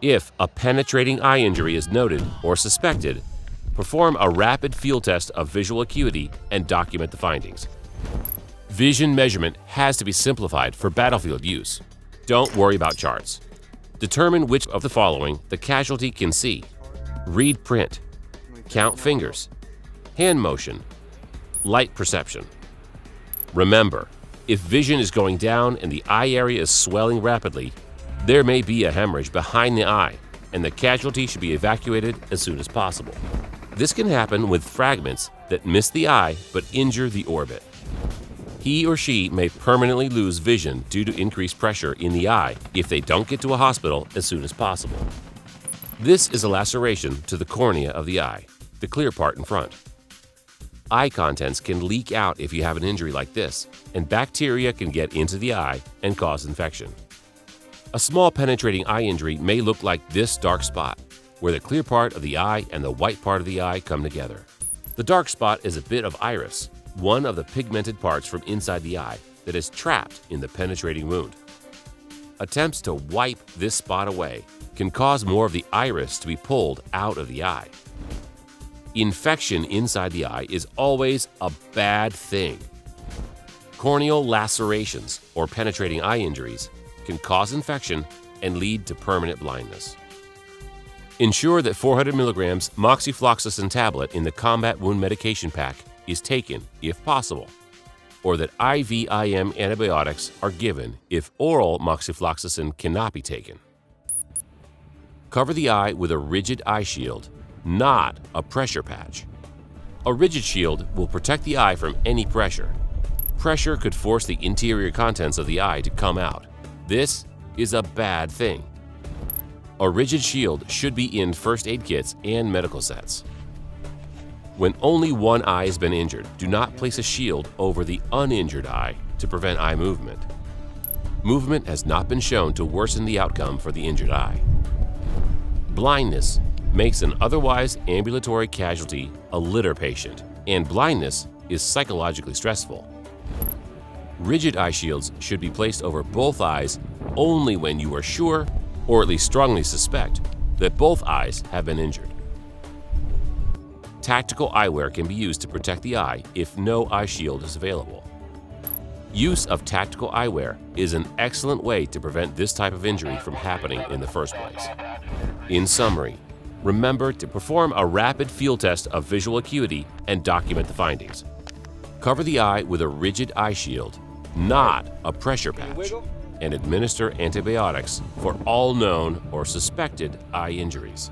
If a penetrating eye injury is noted or suspected, perform a rapid field test of visual acuity and document the findings. Vision measurement has to be simplified for battlefield use. Don't worry about charts. Determine which of the following the casualty can see. Read print, count fingers, hand motion, light perception. Remember, if vision is going down and the eye area is swelling rapidly, there may be a hemorrhage behind the eye, and the casualty should be evacuated as soon as possible. This can happen with fragments that miss the eye but injure the orbit. He or she may permanently lose vision due to increased pressure in the eye if they don't get to a hospital as soon as possible. This is a laceration to the cornea of the eye, the clear part in front. Eye contents can leak out if you have an injury like this, and bacteria can get into the eye and cause infection. A small penetrating eye injury may look like this dark spot, where the clear part of the eye and the white part of the eye come together. The dark spot is a bit of iris, one of the pigmented parts from inside the eye that is trapped in the penetrating wound. Attempts to wipe this spot away can cause more of the iris to be pulled out of the eye. Infection inside the eye is always a bad thing. Corneal lacerations, or penetrating eye injuries, can cause infection and lead to permanent blindness. Ensure that 400 mg moxifloxacin tablet in the combat wound medication pack is taken if possible, or that IVIM antibiotics are given if oral moxifloxacin cannot be taken. Cover the eye with a rigid eye shield, not a pressure patch. A rigid shield will protect the eye from any pressure. Pressure could force the interior contents of the eye to come out. This is a bad thing. A rigid shield should be in first aid kits and medical sets. When only one eye has been injured, do not place a shield over the uninjured eye to prevent eye movement. Movement has not been shown to worsen the outcome for the injured eye. Blindness makes an otherwise ambulatory casualty a litter patient, and blindness is psychologically stressful. Rigid eye shields should be placed over both eyes only when you are sure, or at least strongly suspect, that both eyes have been injured. Tactical eyewear can be used to protect the eye if no eye shield is available. Use of tactical eyewear is an excellent way to prevent this type of injury from happening in the first place. In summary, remember to perform a rapid field test of visual acuity and document the findings. Cover the eye with a rigid eye shield, not a pressure patch, and administer antibiotics for all known or suspected eye injuries.